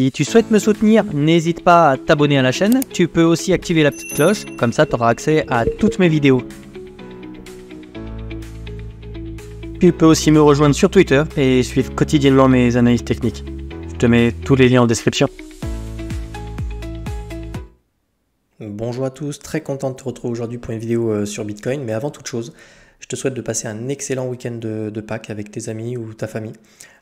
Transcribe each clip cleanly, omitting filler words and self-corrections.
Si tu souhaites me soutenir, n'hésite pas à t'abonner à la chaîne. Tu peux aussi activer la petite cloche, comme ça tu auras accès à toutes mes vidéos. Tu peux aussi me rejoindre sur Twitter et suivre quotidiennement mes analyses techniques. Je te mets tous les liens en description. Bonjour à tous, très content de te retrouver aujourd'hui pour une vidéo sur Bitcoin, mais avant toute chose, je te souhaite de passer un excellent week-end de Pâques avec tes amis ou ta famille.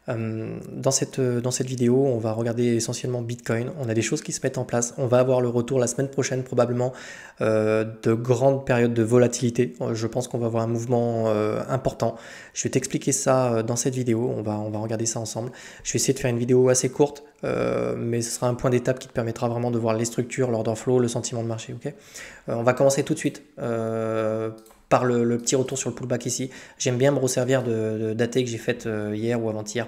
Dans cette vidéo, on va regarder essentiellement Bitcoin. On a des choses qui se mettent en place. On va avoir le retour la semaine prochaine probablement de grandes périodes de volatilité. Je pense qu'on va avoir un mouvement important. Je vais t'expliquer ça dans cette vidéo. On va regarder ça ensemble. Je vais essayer de faire une vidéo assez courte, mais ce sera un point d'étape qui te permettra vraiment de voir les structures, l'order flow, le sentiment de marché. Okay, on va commencer tout de suite par le petit retour sur le pullback ici. J'aime bien me resservir d'AT que j'ai fait hier ou avant-hier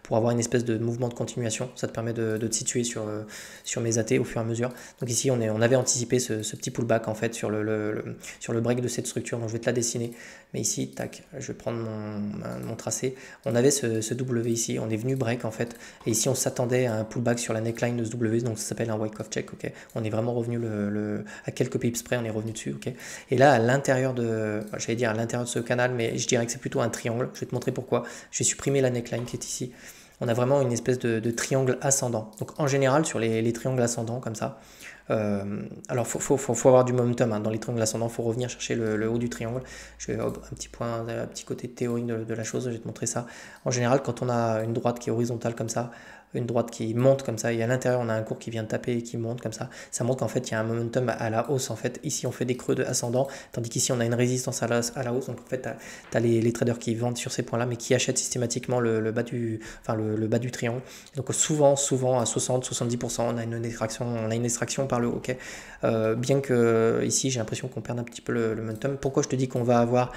pour avoir une espèce de mouvement de continuation. Ça te permet de te situer sur mes AT au fur et à mesure. Donc ici, on avait anticipé ce petit pullback en fait sur le break de cette structure. Donc je vais te la dessiner. Mais ici, tac, je vais prendre mon tracé. On avait ce W ici. On est venu break en fait. Et ici, on s'attendait à un pullback sur la neckline de ce W. Donc ça s'appelle un Wyckoff check. Okay, on est vraiment revenu à quelques pips près. On est revenu dessus. Okay, et là, à l'intérieur j'allais dire à l'intérieur de ce canal, mais je dirais que c'est plutôt un triangle. Je vais te montrer pourquoi. Je vais supprimer la neckline qui est ici. On a vraiment une espèce de triangle ascendant. Donc en général, sur les triangles ascendants comme ça, alors faut avoir du momentum hein. Dans les triangles ascendants, il faut revenir chercher le haut du triangle. Je vais un petit côté théorique de la chose, je vais te montrer ça. En général, quand on a une droite qui est horizontale comme ça, une droite qui monte comme ça, et à l'intérieur on a un cours qui vient taper et qui monte comme ça montre qu'en fait il y a un momentum à la hausse en fait. Ici on fait des creux de ascendant, tandis qu'ici on a une résistance à la hausse. Donc en fait tu as les traders qui vendent sur ces points là, mais qui achètent systématiquement le bas du triangle. Donc souvent à 60-70% on a une extraction par le haut. Okay, bien que ici j'ai l'impression qu'on perd un petit peu le momentum. Pourquoi je te dis qu'on va avoir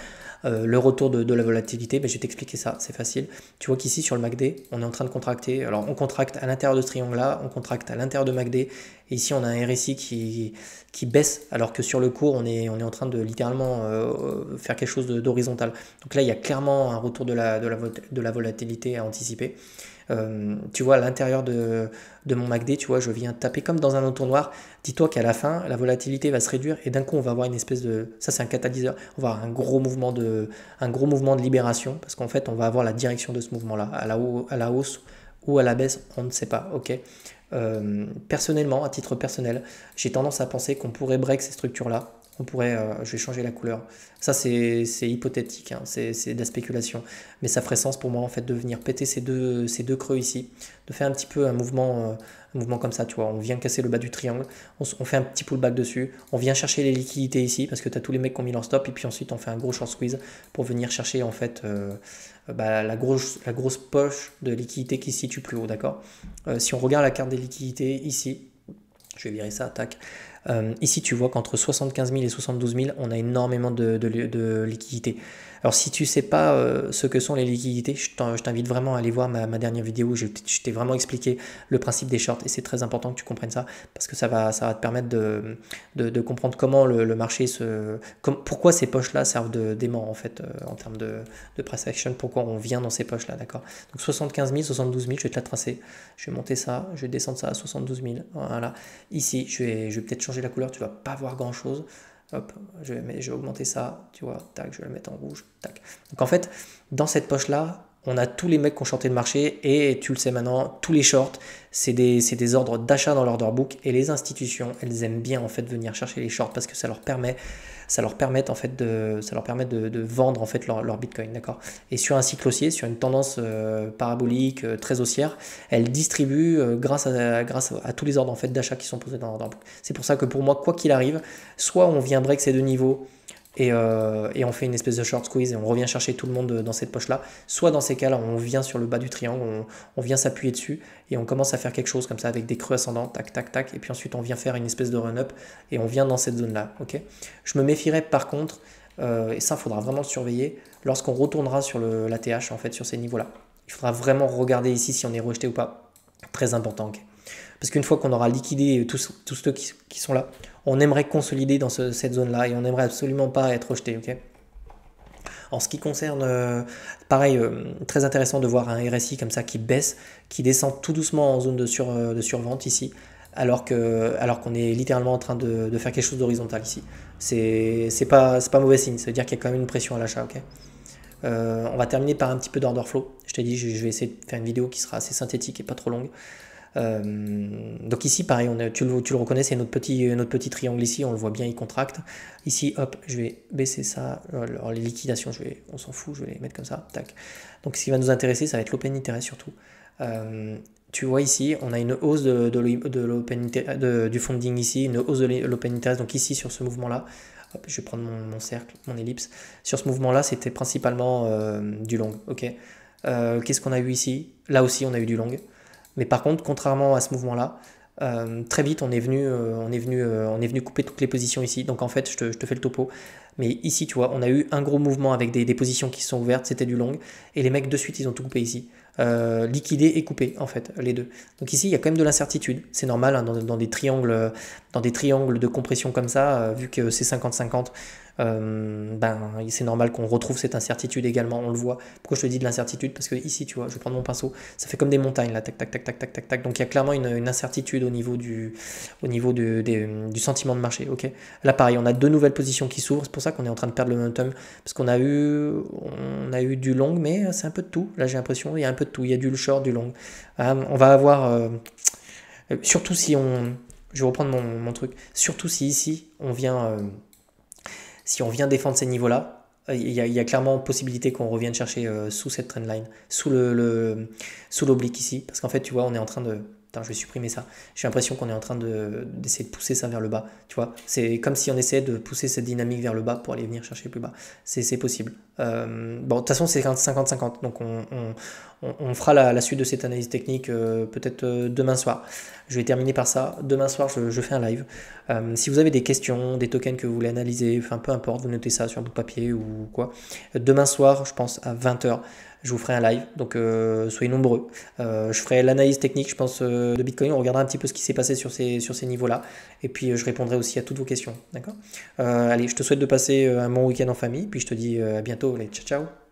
le retour de la volatilité? Je vais t'expliquer ça, c'est facile. Tu vois qu'ici sur le MACD on est en train de contracter. Alors on contracte à l'intérieur de ce triangle là, on contracte à l'intérieur de MACD, et ici on a un RSI qui baisse, alors que sur le cours on est en train de littéralement faire quelque chose d'horizontal. Donc là il y a clairement un retour de la volatilité à anticiper. Tu vois à l'intérieur de mon MACD, tu vois, je viens taper comme dans un entonnoir. Dis-toi qu'à la fin, la volatilité va se réduire et d'un coup, on va avoir une espèce de... Ça, c'est un catalyseur. On va avoir un gros mouvement de libération parce qu'en fait, on va avoir la direction de ce mouvement-là, à la hausse ou à la baisse, on ne sait pas. Ok. Personnellement, à titre personnel, j'ai tendance à penser qu'on pourrait break ces structures-là. On pourrait, je vais changer la couleur. Ça, c'est hypothétique, hein, c'est de la spéculation. Mais ça ferait sens pour moi, en fait, de venir péter ces deux creux ici, de faire un petit peu un mouvement comme ça, tu vois. On vient casser le bas du triangle, on fait un petit pullback dessus, on vient chercher les liquidités ici, parce que tu as tous les mecs qui ont mis leur stop, et puis ensuite, on fait un gros short squeeze pour venir chercher, en fait, la grosse poche de liquidité qui se situe plus haut, d'accord. Si on regarde la carte des liquidités ici, je vais virer ça, tac. Ici, tu vois qu'entre 75 000 et 72 000, on a énormément de liquidités. Alors, si tu ne sais pas ce que sont les liquidités, je t'invite vraiment à aller voir ma dernière vidéo où je t'ai vraiment expliqué le principe des shorts, et c'est très important que tu comprennes ça parce que ça va te permettre de comprendre comment le marché pourquoi ces poches-là servent d'aimant en fait en termes de price action, pourquoi on vient dans ces poches-là, d'accord. Donc 75 000, 72 000, je vais te la tracer. Je vais monter ça, je vais descendre ça à 72 000. Voilà. Ici, je vais peut-être changer la couleur, tu vas pas voir grand-chose. Hop, je vais augmenter ça, tu vois, tac, je vais le mettre en rouge, tac. Donc en fait, dans cette poche-là, on a tous les mecs qui ont shorté le marché, et tu le sais maintenant, tous les shorts, c'est des ordres d'achat dans l'order book, et les institutions, elles aiment bien en fait venir chercher les shorts parce que ça leur permet en fait de vendre en fait leur Bitcoin, d'accord. Et sur un cycle haussier, sur une tendance parabolique très haussière, elle distribue grâce à tous les ordres en fait d'achat qui sont posés dans l'order book. C'est pour ça que pour moi, quoi qu'il arrive, soit on vient break ces deux niveaux et on fait une espèce de short squeeze et on revient chercher tout le monde dans cette poche là, soit dans ces cas là on vient sur le bas du triangle, on vient s'appuyer dessus et on commence à faire quelque chose comme ça avec des creux ascendants, tac tac tac, et puis ensuite on vient faire une espèce de run up et on vient dans cette zone là. Ok, je me méfierais par contre, et ça il faudra vraiment le surveiller lorsqu'on retournera sur l'ATH en fait sur ces niveaux là. Il faudra vraiment regarder ici si on est rejeté ou pas, très important. Okay, parce qu'une fois qu'on aura liquidé tous ceux qui sont là, on aimerait consolider dans cette zone-là et on n'aimerait absolument pas être rejeté. Okay, En ce qui concerne, pareil, très intéressant de voir un RSI comme ça qui baisse, qui descend tout doucement en zone de survente ici, alors qu'on est littéralement en train de faire quelque chose d'horizontal ici. C'est pas mauvais signe, ça veut dire qu'il y a quand même une pression à l'achat, ok. On va terminer par un petit peu d'order flow. Je t'ai dit, je vais essayer de faire une vidéo qui sera assez synthétique et pas trop longue. Donc ici, pareil, tu le reconnais, c'est notre petit triangle ici, on le voit bien, il contracte. Ici, hop, je vais baisser ça. Alors les liquidations, on s'en fout, je vais les mettre comme ça. Tac. Donc ce qui va nous intéresser, ça va être l'open interest surtout. Tu vois ici, on a une hausse du funding ici, une hausse de l'open interest. Donc ici, sur ce mouvement-là, je vais prendre mon cercle, mon ellipse. Sur ce mouvement-là, c'était principalement du long. Ok. Qu'est-ce qu'on a eu ici? Là aussi, on a eu du long. Mais par contre, contrairement à ce mouvement-là, très vite, on est venu couper toutes les positions ici. Donc en fait, je te fais le topo. Mais ici, tu vois, on a eu un gros mouvement avec des positions qui se sont ouvertes, c'était du long. Et les mecs de suite, ils ont tout coupé ici. Liquidé et coupé, en fait, les deux. Donc ici, il y a quand même de l'incertitude. C'est normal, hein, dans des triangles de compression comme ça, vu que c'est 50-50. C'est normal qu'on retrouve cette incertitude également, on le voit. Pourquoi je te dis de l'incertitude? Parce que ici, tu vois, je vais prendre mon pinceau, ça fait comme des montagnes là, tac, tac, tac, tac, tac, tac, tac. Donc il y a clairement une incertitude au niveau du sentiment de marché. Ok. Là, pareil, on a deux nouvelles positions qui s'ouvrent, c'est pour ça qu'on est en train de perdre le momentum, parce qu'on a eu du long, mais c'est un peu de tout. Là, j'ai l'impression, il y a un peu de tout, il y a du short, du long. On va avoir, surtout si je vais reprendre mon truc, surtout si ici, si on vient défendre ces niveaux-là, il y a clairement possibilité qu'on revienne chercher sous cette trendline, sous l'oblique ici. Parce qu'en fait, tu vois, on est en train de... Attends, je vais supprimer ça. J'ai l'impression qu'on est en train d'essayer de pousser ça vers le bas. Tu vois, c'est comme si on essayait de pousser cette dynamique vers le bas pour aller venir chercher plus bas. C'est possible. Bon, de toute façon, c'est 50-50. Donc, on fera la suite de cette analyse technique peut-être demain soir. Je vais terminer par ça. Demain soir, je fais un live. Si vous avez des questions, des tokens que vous voulez analyser, enfin peu importe, vous notez ça sur un bout de papier ou quoi. Demain soir, je pense à 20h, je vous ferai un live. Donc soyez nombreux. Je ferai l'analyse technique, je pense, de Bitcoin. On regardera un petit peu ce qui s'est passé sur ces niveaux-là. Et puis je répondrai aussi à toutes vos questions. D'accord. Allez, je te souhaite de passer un bon week-end en famille. Puis je te dis à bientôt. Allez, ciao, ciao.